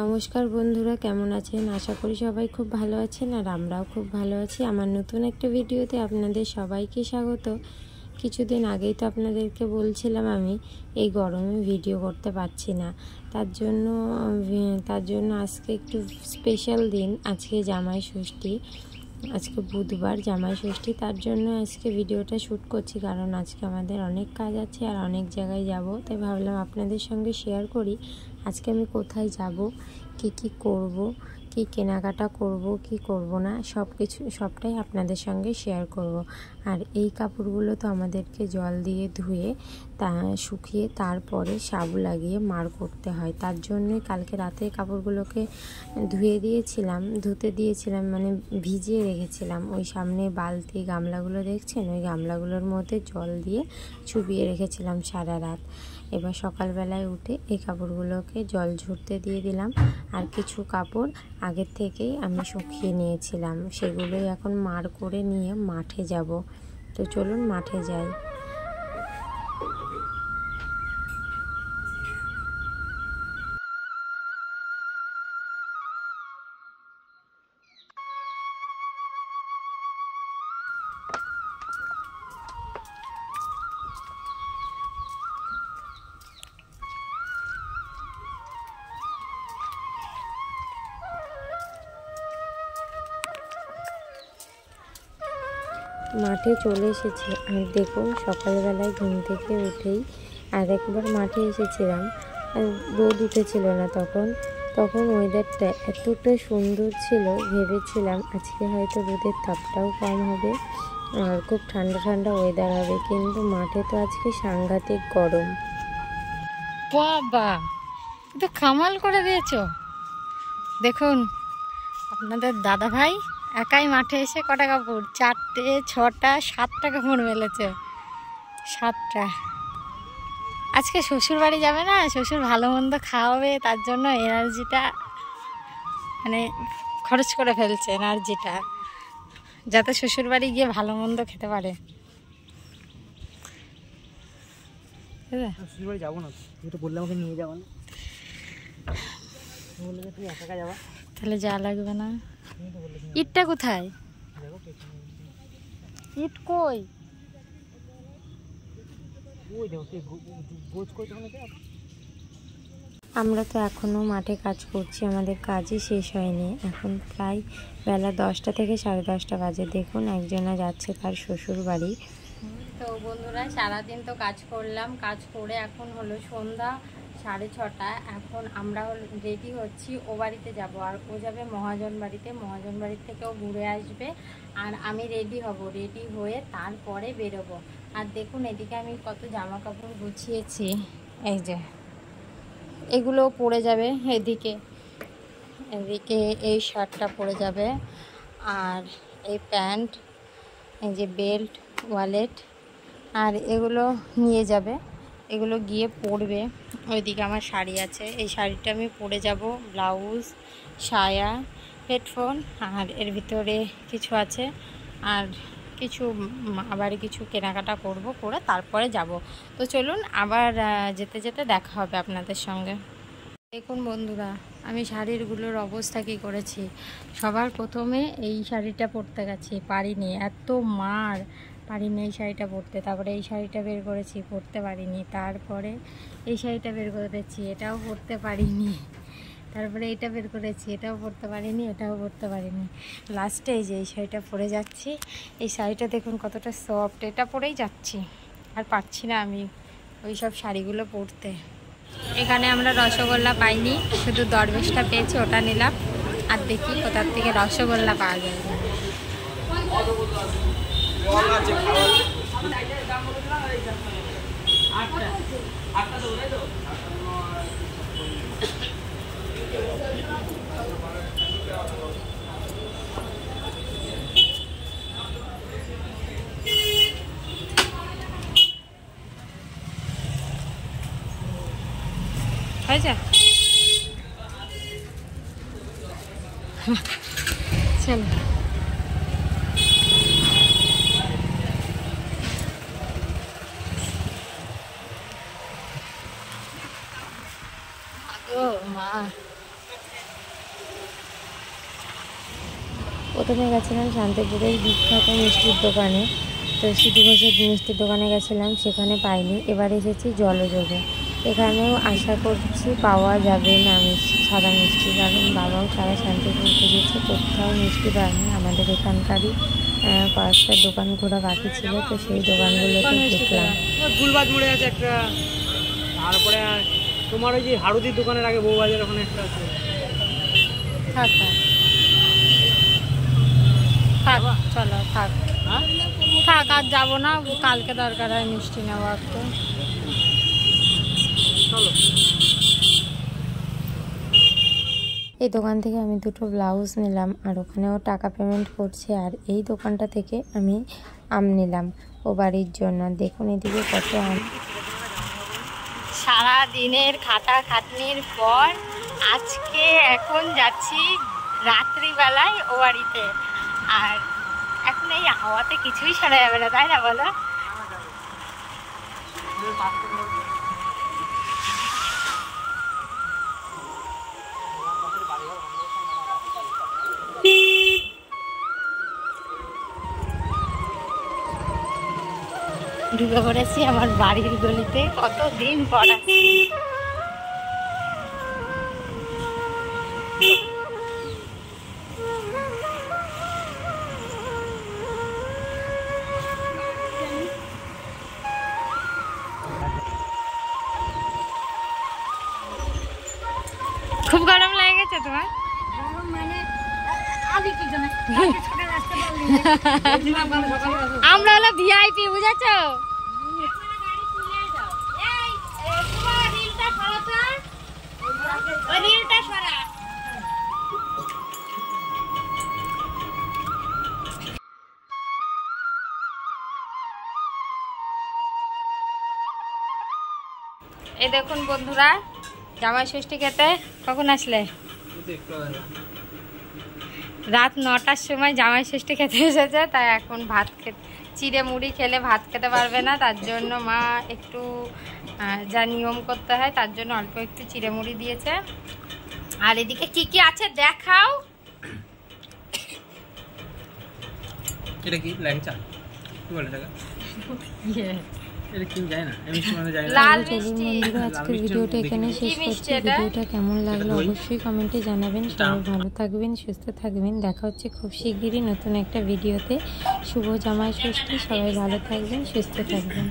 নমস্কার বন্ধুরা, কেমন আছেন? আশা করি সবাই খুব ভালো আছেন আর আমরাও খুব ভালো আছি। আমার নতুন একটা ভিডিওতে আপনাদের সবাইকে স্বাগত। কিছুদিন আগেই তো আপনাদেরকে বলছিলাম আমি এই গরমে ভিডিও করতে পারছি না, তার জন্য আজকে একটু স্পেশাল দিন। আজকে জামাই ষষ্ঠী, আজকে বুধবার জামাই ষষ্ঠী, তার জন্য আজকে ভিডিওটা শ্যুট করছি। কারণ আজকে আমাদের অনেক কাজ আছে আর অনেক জায়গায় যাব, তাই ভাবলাম আপনাদের সঙ্গে শেয়ার করি আজকে আমি কোথায় যাব, কি করব, কি কেনাকাটা করব, কি করব না, সবটাই আপনাদের সঙ্গে শেয়ার করব। আর এই কাপড়গুলো তো আমাদেরকে জল দিয়ে ধুয়ে শুকিয়ে তারপরে সাবু লাগিয়ে মার করতে হয়। তার জন্যই কালকে রাতে কাপড়গুলোকে ধুতে দিয়েছিলাম, মানে ভিজিয়ে রেখেছিলাম। ওই সামনে বালতি গামলাগুলো দেখছেন, ওই গামলাগুলোর মধ্যে জল দিয়ে চুবিয়ে রেখেছিলাম সারা রাত। এবার সকালবেলায় উঠে এই কাপড়গুলোকে জল ঝরতে দিয়ে দিলাম। আর কিছু কাপড় আগের থেকেই আমি শুকিয়ে নিয়েছিলাম, সেগুলোই এখন মার করে নিয়ে মাঠে যাব। তো চলুন মাঠে যাই। মাঠে চলে এসেছি। আর দেখুন, সকালবেলায় ঘুম থেকে উঠেই আরেকবার মাঠে এসেছিলাম। আর রোদ উঠেছিল না তখন ওয়েদারটা এতটা সুন্দর ছিল, ভেবেছিলাম আজকে হয়তো রোদের তাপটাও কম হবে আর খুব ঠান্ডা ঠান্ডা ওয়েদার হবে, কিন্তু মাঠে তো আজকে সাংঘাতিক গরম। বাবা, তো কামাল করে দিয়েছো। দেখুন, আপনাদের দাদা ভাই একাই মাঠে এসে কটা কাপড়, 4টে 6টা 7টা কাপড় মেলেছে। 7টা। আজকে শ্বশুর বাড়ি যাবে না, শ্বশুর ভালো মন্দ খাওয়াবে, তার জন্য এনার্জিটা মানে খরচ করে ফেলছে, এনার্জিটা যাতে শ্বশুর বাড়ি গিয়ে ভালো মন্দ খেতে পারে। শ্বশুর বাড়ি যাবো না, তুমি তো বললে আমাকে নিয়ে যাবো না, বললে তুমি একা একা যাবা, তাহলে যা লাগবে না। ইটটা কোথায়? ইট কই? আমরা তো এখনও মাঠে কাজ করছি, আমাদের কাজই শেষ হয়নি। এখন প্রায় বেলা 10টা থেকে 10:30 বাজে। দেখুন, একজনা যাচ্ছে তার শ্বশুর বাড়ি। তো বন্ধুরা, সারাদিন তো কাজ করলাম, কাজ করে এখন হলো সন্ধ্যা 6:30। এখন আমরা রেডি হচ্ছি, ও বাড়িতে যাব। আর ও যাবে মহাজন বাড়িতে, মহাজন বাড়ি থেকেও ঘুরে আসবে। আর আমি রেডি হব, রেডি হয়ে তারপরে বেরোবো। আর দেখুন, এদিকে আমি কত জামা কাপড় গুছিয়েছি। এই যে এগুলো পরে যাবে, এদিকে এই শার্টটা পরে যাবে, আর এই প্যান্ট, এই যে বেল্ট, ওয়ালেট, আর এগুলো নিয়ে যাবে, এগুলো গিয়ে পরবে। ওইদিকে আমার শাড়ি আছে, এই শাড়িটা আমি পরে যাব, ব্লাউজ, সায়া, হেডফোন, আর এর ভিতরে কিছু আছে। আর আবার কিছু কেনাকাটা করে তারপরে যাব। তো চলুন, আবার যেতে যেতে দেখা হবে আপনাদের সঙ্গে। দেখুন বন্ধুরা, আমি শাড়িগুলোর অবস্থা কী করেছি। সবার প্রথমে এই শাড়িটা পরতে গেছি, পারিনি, এত মার, পারিনি এই শাড়িটা পরতে। তারপরে এই শাড়িটা বের করেছি, পরতে পারিনি। তারপরে এই শাড়িটা বের করেছি, এটাও পরতে পারিনি। তারপরে এটা বের করেছি, এটাও পরতে পারিনি, এটাও পরতে পারিনি। লাস্টে এই যে এই শাড়িটা পরে যাচ্ছি। এই শাড়িটা দেখুন কতটা সফট, এটা পরেই যাচ্ছি। আর পারছি না আমি ওই সব শাড়িগুলো পরতে। এখানে আমরা রসগোল্লা পাইনি, শুধু দরবেশটা পেয়েছি, ওটা নিলাম। আর দেখি কোথার থেকে রসগোল্লা পাওয়া যায়। চলো, মা প্রথমে গেছিলাম শান্তিপুরের বিখ্যাত মিষ্টির দোকানে, তো সিটি ঘোষের মিষ্টির দোকানে গেছিলাম, সেখানে পাইনি। এবার এসেছি জলযোগে। এখানেও আশা করছি পাওয়া যাবে না সাদা মিষ্টি, কারণ বাবাও সারা শান্তিপুর খুঁজেছে, কোথাও মিষ্টি পায়নি। আমাদের এখানকারই কয়েকটা দোকান ঘোরা বাকি ছিল, তো সেই দোকানগুলোতে দেখলাম। ফুলবাজ মোড়ে আছে একটা, তারপরে তোমার ওই যে হারুদির দোকানের আগে বউবাজার ওখানে একটা আছে। থাক চলো থাক, থাক আর যাবো না, কালকে দরকার হয় মিষ্টি নেওয়া একটু। চলো। এই দোকান থেকে আমি দুটো ব্লাউজ নিলাম, আর ওখানেও টাকা পেমেন্ট করছে। আর এই দোকানটা থেকে আমি আম নিলাম ও বাড়ির জন্য। দেখুন এদিকে কত আম। সারা দিনের খাটাখাটনির পর আজকে এখন যাচ্ছি রাত্রিবেলায় ও বাড়িতে, আর এখন এই হাওয়াতে কিছুই শোনা যাবে না, তাই না বলো? ঢুকে পড়েছি আমার বাড়ির গলিতে, কতদিন পর আসছি। খুব গরম লাগে গেছে তোমার? আমরা হলো ভিআইপি, বুঝেছো? এই দেখুন বন্ধুরা, জামাই ষষ্ঠী খেতে কখন আসলে? রাত 9টার সময় জামাই ষষ্ঠী খেতে এসেছে, তাই এখন ভাত খেতে, চিড়ে মুড়ি খেলে ভাত খেতে পারবে না, তার জন্য মা একটু যা নিয়ম করতে হয় তার জন্য অল্প একটু চিড়ে মুড়ি দিয়েছে। আর এদিকে কি কি আছে দেখাও। এটা কি ল্যাংচা কি বলে টাকা? এটা কি জানি না, আমি শুনে জানি না। লাল চলুন মিষ্টি। বন্ধুরা, আজকের ভিডিওটা এখানে শেষ করছি। ভিডিওটা কেমন লাগলো অবশ্যই কমেন্টে জানাবেন। সবাই ভালো থাকবেন, সুস্থ থাকবেন। দেখা হচ্ছে খুব শিগগিরই নতুন একটা ভিডিওতে। শুভ জামাই ষষ্ঠী, সবাই ভালো থাকবেন, সুস্থ থাকবেন।